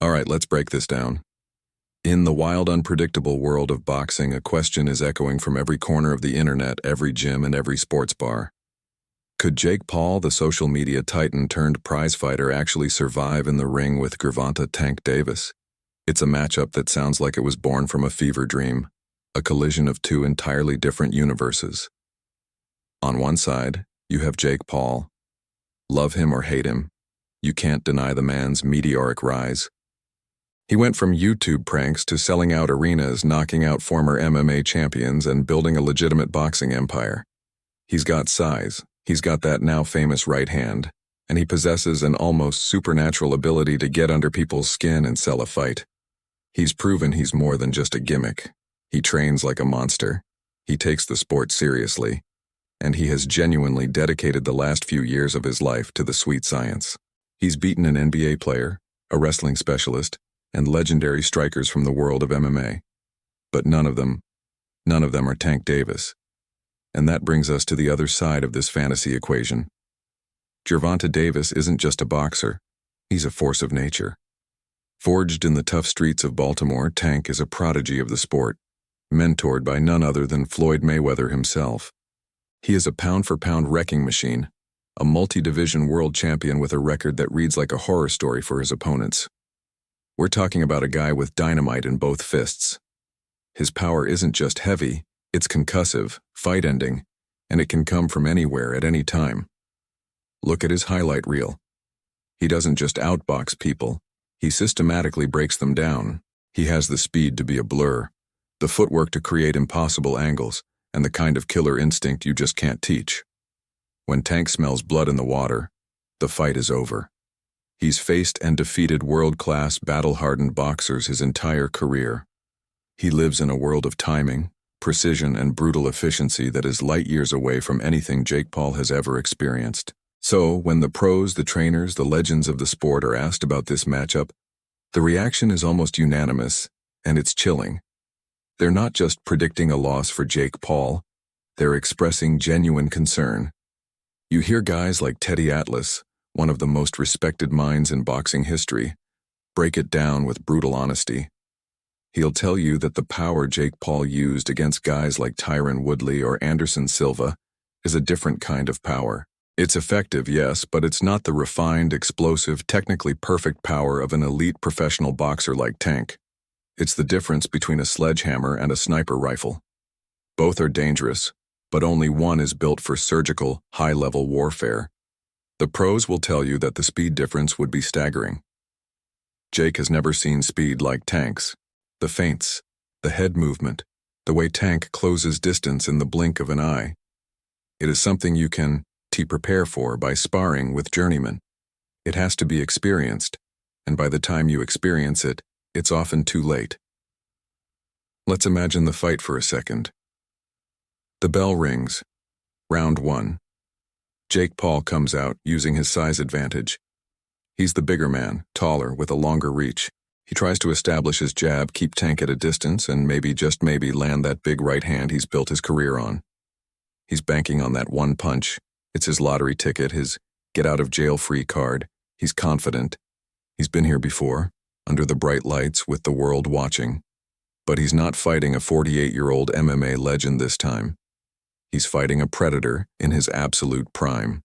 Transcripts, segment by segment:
All right, let's break this down. In the wild, unpredictable world of boxing, a question is echoing from every corner of the internet, every gym, and every sports bar. Could Jake Paul, the social media titan turned prize fighter, actually survive in the ring with Gervonta Tank Davis? It's a matchup that sounds like it was born from a fever dream, a collision of two entirely different universes. On one side, you have Jake Paul. Love him or hate him, you can't deny the man's meteoric rise. He went from YouTube pranks to selling out arenas, knocking out former MMA champions, and building a legitimate boxing empire. He's got size, he's got that now famous right hand, and he possesses an almost supernatural ability to get under people's skin and sell a fight. He's proven he's more than just a gimmick. He trains like a monster. He takes the sport seriously, and he has genuinely dedicated the last few years of his life to the sweet science. He's beaten an NBA player, a wrestling specialist, and legendary strikers from the world of MMA. But none of them are Tank Davis. And that brings us to the other side of this fantasy equation. Gervonta Davis isn't just a boxer, he's a force of nature. Forged in the tough streets of Baltimore, Tank is a prodigy of the sport, mentored by none other than Floyd Mayweather himself. He is a pound-for-pound wrecking machine, a multi-division world champion with a record that reads like a horror story for his opponents. We're talking about a guy with dynamite in both fists. His power isn't just heavy, it's concussive, fight-ending, and it can come from anywhere at any time. Look at his highlight reel. He doesn't just outbox people, he systematically breaks them down. He has the speed to be a blur, the footwork to create impossible angles, and the kind of killer instinct you just can't teach. When Tank smells blood in the water, the fight is over. He's faced and defeated world-class, battle-hardened boxers his entire career. He lives in a world of timing, precision, and brutal efficiency that is light years away from anything Jake Paul has ever experienced. So, when the pros, the trainers, the legends of the sport are asked about this matchup, the reaction is almost unanimous, and it's chilling. They're not just predicting a loss for Jake Paul, they're expressing genuine concern. You hear guys like Teddy Atlas, one of the most respected minds in boxing history, break it down with brutal honesty. He'll tell you that the power Jake Paul used against guys like Tyron Woodley or Anderson Silva is a different kind of power. It's effective, yes, but it's not the refined, explosive, technically perfect power of an elite professional boxer like Tank. It's the difference between a sledgehammer and a sniper rifle. Both are dangerous, but only one is built for surgical, high-level warfare. The pros will tell you that the speed difference would be staggering. Jake has never seen speed like Tank's. The feints, the head movement, the way Tank closes distance in the blink of an eye. It is something you can prepare for by sparring with journeymen. It has to be experienced, and by the time you experience it, it's often too late. Let's imagine the fight for a second. The bell rings. Round 1. Jake Paul comes out using his size advantage. He's the bigger man, taller, with a longer reach. He tries to establish his jab, keep Tank at a distance, and maybe, just maybe, land that big right hand he's built his career on. He's banking on that one punch. It's his lottery ticket, his get-out-of-jail-free card. He's confident. He's been here before, under the bright lights with the world watching. But he's not fighting a 48-year-old MMA legend this time. He's fighting a predator in his absolute prime.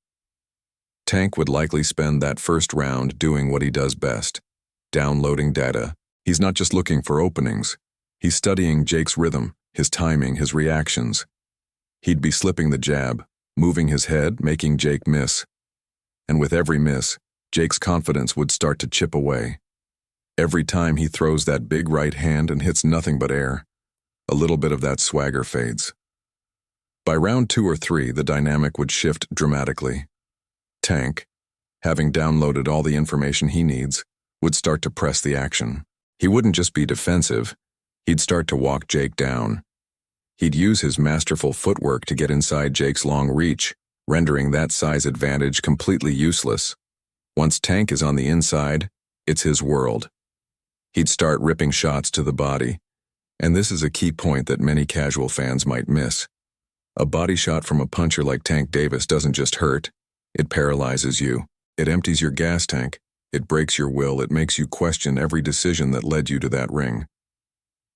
Tank would likely spend that first round doing what he does best, downloading data. He's not just looking for openings. He's studying Jake's rhythm, his timing, his reactions. He'd be slipping the jab, moving his head, making Jake miss. And with every miss, Jake's confidence would start to chip away. Every time he throws that big right hand and hits nothing but air, a little bit of that swagger fades. By round 2 or 3, the dynamic would shift dramatically. Tank, having downloaded all the information he needs, would start to press the action. He wouldn't just be defensive, he'd start to walk Jake down. He'd use his masterful footwork to get inside Jake's long reach, rendering that size advantage completely useless. Once Tank is on the inside, it's his world. He'd start ripping shots to the body, and this is a key point that many casual fans might miss. A body shot from a puncher like Tank Davis doesn't just hurt, it paralyzes you. It empties your gas tank, It breaks your will, it makes you question every decision that led you to that ring.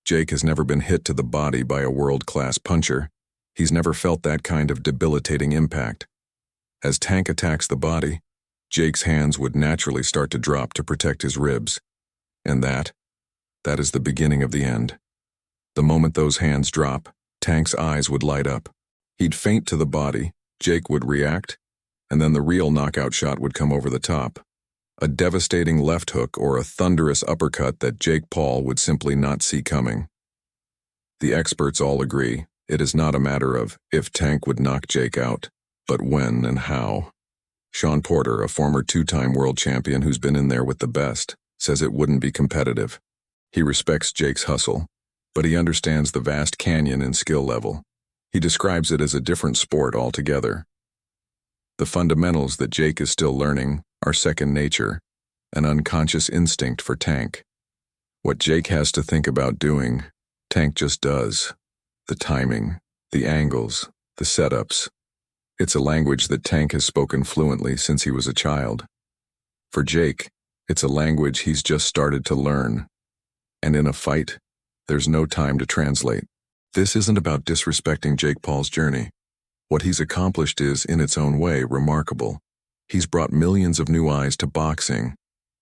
Jake has never been hit to the body by a world-class puncher. He's never felt that kind of debilitating impact. As Tank attacks the body, Jake's hands would naturally start to drop to protect his ribs. And that is the beginning of the end. The moment those hands drop, Tank's eyes would light up. He'd faint to the body, Jake would react, and then the real knockout shot would come over the top. A devastating left hook or a thunderous uppercut that Jake Paul would simply not see coming. The experts all agree, it is not a matter of if Tank would knock Jake out, but when and how. Sean Porter, a former two-time world champion who's been in there with the best, says it wouldn't be competitive. He respects Jake's hustle, but he understands the vast canyon in skill level. He describes it as a different sport altogether. The fundamentals that Jake is still learning are second nature, an unconscious instinct for Tank. What Jake has to think about doing, Tank just does. The timing, the angles, the setups. It's a language that Tank has spoken fluently since he was a child. For Jake, it's a language he's just started to learn. And in a fight, there's no time to translate. This isn't about disrespecting Jake Paul's journey. What he's accomplished is, in its own way, remarkable. He's brought millions of new eyes to boxing.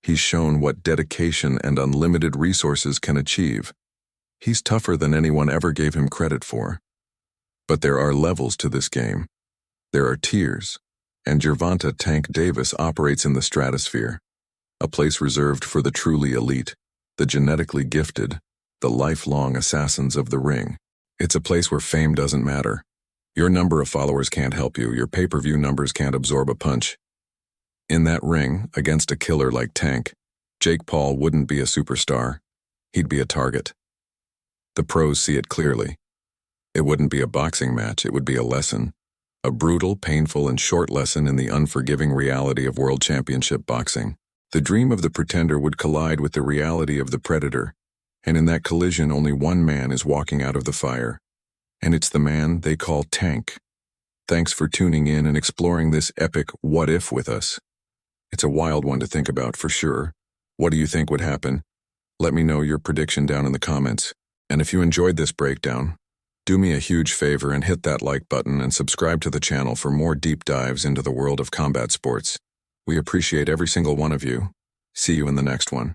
He's shown what dedication and unlimited resources can achieve. He's tougher than anyone ever gave him credit for. But there are levels to this game. There are tiers, and Gervonta Tank Davis operates in the stratosphere, a place reserved for the truly elite, the genetically gifted, the lifelong assassins of the ring. It's a place where fame doesn't matter. Your number of followers can't help you, your pay-per-view numbers can't absorb a punch. In that ring, against a killer like Tank, Jake Paul wouldn't be a superstar. He'd be a target. The pros see it clearly. It wouldn't be a boxing match, it would be a lesson. A brutal, painful, and short lesson in the unforgiving reality of world championship boxing. The dream of the pretender would collide with the reality of the predator, and in that collision only one man is walking out of the fire. And it's the man they call Tank. Thanks for tuning in and exploring this epic what-if with us. It's a wild one to think about for sure. What do you think would happen? Let me know your prediction down in the comments. And if you enjoyed this breakdown, do me a huge favor and hit that like button and subscribe to the channel for more deep dives into the world of combat sports. We appreciate every single one of you. See you in the next one.